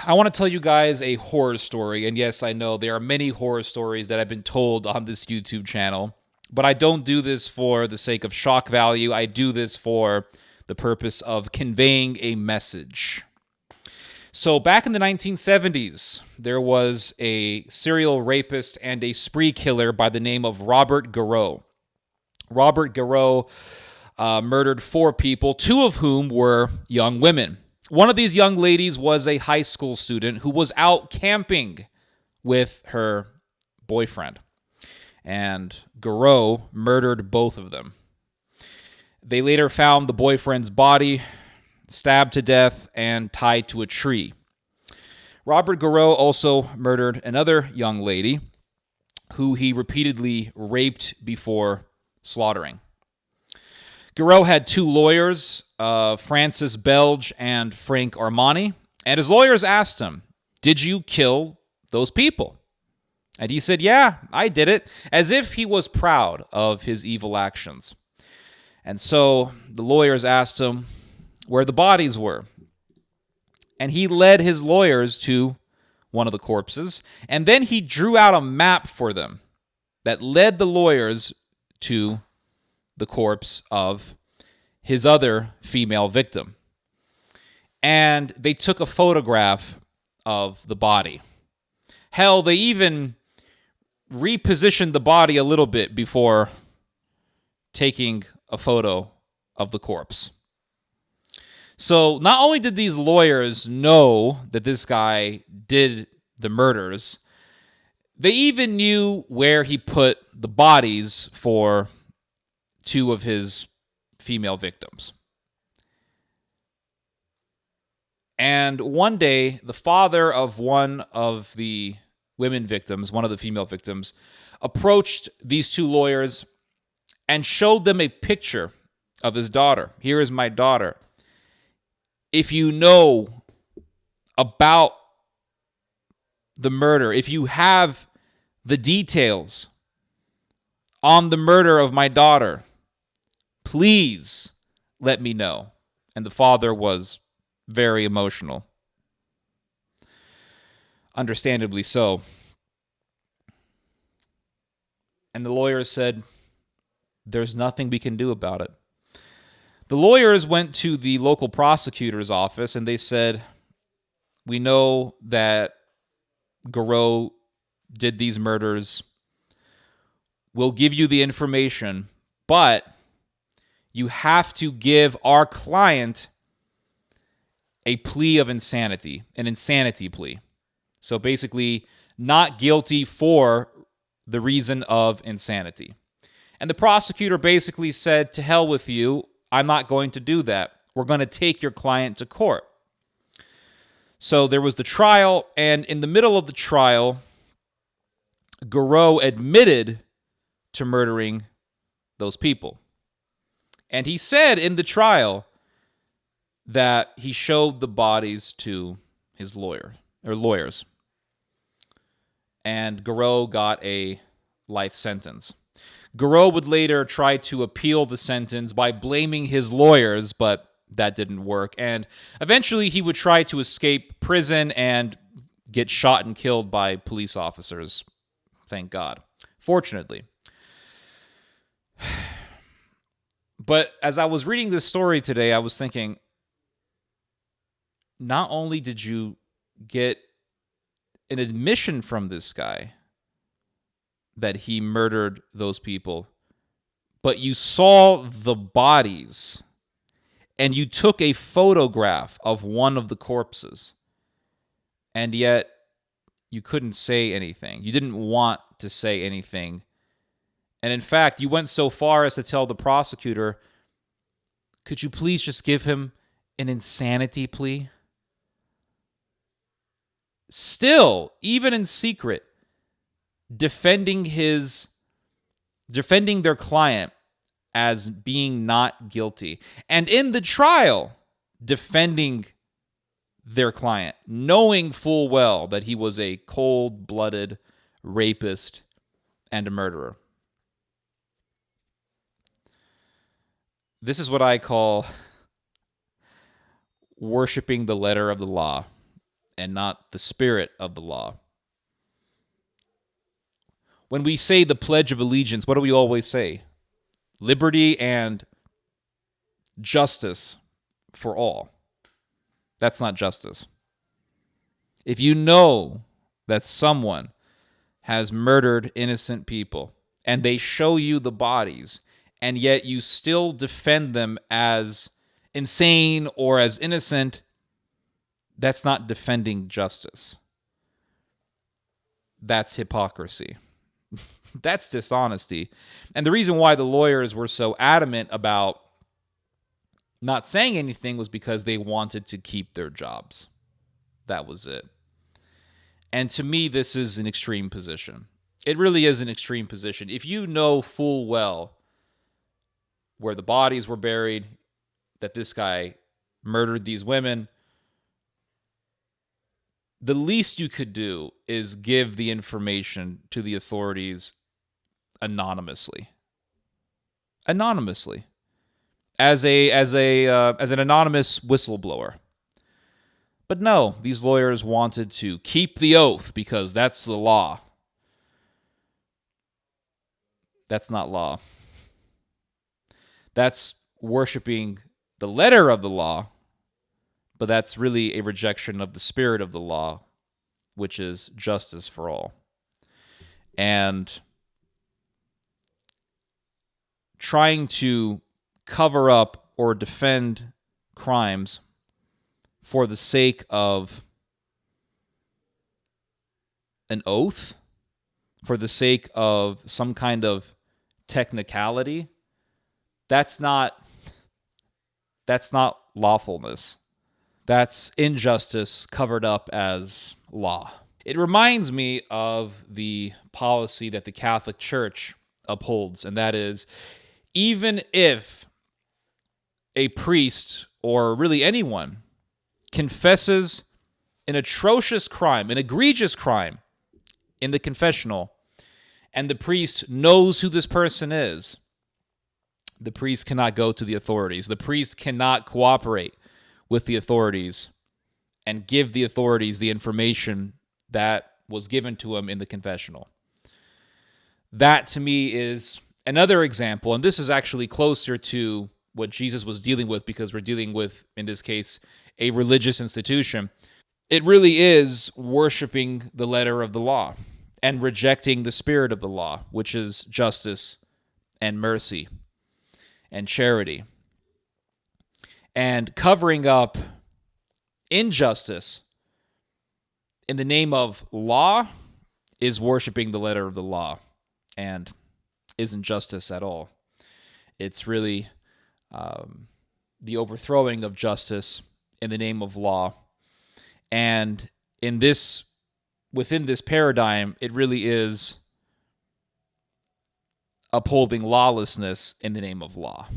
I want to tell you guys a horror story. And yes, I know there are many horror stories that have been told on this YouTube channel, but I don't do this for the sake of shock value. I do this for the purpose of conveying a message. So back in the 1970s, there was a serial rapist and a spree killer by the name of Robert Garrow. Robert Garrow murdered 4 people, 2 of whom were young women. One of these young ladies was a high school student who was out camping with her boyfriend. And Garrow murdered both of them. They later found the boyfriend's body, stabbed to death, and tied to a tree. Robert Garrow also murdered another young lady who he repeatedly raped before slaughtering. Garrow had 2 lawyers, Francis Belge and Frank Armani, and his lawyers asked him, "Did you kill those people?" And he said, "Yeah, I did it," as if he was proud of his evil actions. And so the lawyers asked him where the bodies were. And he led his lawyers to one of the corpses, and then he drew out a map for them that led the lawyers to the corpse of his other female victim. And they took a photograph of the body. Hell, they even repositioned the body a little bit before taking a photo of the corpse. So not only did these lawyers know that this guy did the murders, they even knew where he put the bodies for 2 of his female victims. And one day, the father of one of the women victims, one of the female victims, approached these 2 lawyers and showed them a picture of his daughter. "Here is my daughter. If you know about the murder, if you have the details on the murder of my daughter, please let me know." And the father was very emotional. Understandably so. And the lawyers said, "There's nothing we can do about it." The lawyers went to the local prosecutor's office and they said, "We know that Garrow did these murders. We'll give you the information, but you have to give our client a plea of insanity, an insanity plea." So basically, not guilty for the reason of insanity. And the prosecutor basically said, "To hell with you. I'm not going to do that. We're going to take your client to court." So there was the trial, and in the middle of the trial, Garrow admitted to murdering those people. And he said in the trial that he showed the bodies to his lawyers. And Garrow got a life sentence. Garrow would later try to appeal the sentence by blaming his lawyers, but that didn't work. And eventually he would try to escape prison and get shot and killed by police officers. Thank God. Fortunately. But as I was reading this story today, I was thinking, not only did you get an admission from this guy that he murdered those people, but you saw the bodies and you took a photograph of one of the corpses, and yet you couldn't say anything. You didn't want to say anything. And in fact, you went so far as to tell the prosecutor, "Could you please just give him an insanity plea?" Still, even in secret, defending their client as being not guilty. And in the trial, defending their client, knowing full well that he was a cold-blooded rapist and a murderer. This is what I call worshiping the letter of the law. and not the spirit of the law. When we say the Pledge of Allegiance, what do we always say? Liberty and justice for all. That's not justice. If you know that someone has murdered innocent people and they show you the bodies, and yet you still defend them as insane or as innocent, that's not defending justice. That's hypocrisy. That's dishonesty. And the reason why the lawyers were so adamant about not saying anything was because they wanted to keep their jobs. That was it. And to me, this is an extreme position. It really is an extreme position. If you know full well where the bodies were buried, that this guy murdered these women, the least you could do is give the information to the authorities anonymously. Anonymously. As an anonymous whistleblower. But no, these lawyers wanted to keep the oath because that's the law. That's not law. That's worshiping the letter of the law, but that's really a rejection of the spirit of the law, which is justice for all. And trying to cover up or defend crimes for the sake of an oath, for the sake of some kind of technicality, that's not lawfulness. That's injustice covered up as law. It reminds me of the policy that the Catholic Church upholds, and that is, even if a priest, or really anyone, confesses an atrocious crime, an egregious crime in the confessional, and the priest knows who this person is, the priest cannot go to the authorities. The priest cannot cooperate with the authorities and give the authorities the information that was given to him in the confessional. That, to me, is another example, and this is actually closer to what Jesus was dealing with, because we're dealing with, in this case, a religious institution. It really is worshiping the letter of the law and rejecting the spirit of the law, which is justice and mercy and charity. And covering up injustice in the name of law is worshiping the letter of the law and isn't justice at all. It's really the overthrowing of justice in the name of law. And within this paradigm, it really is upholding lawlessness in the name of law.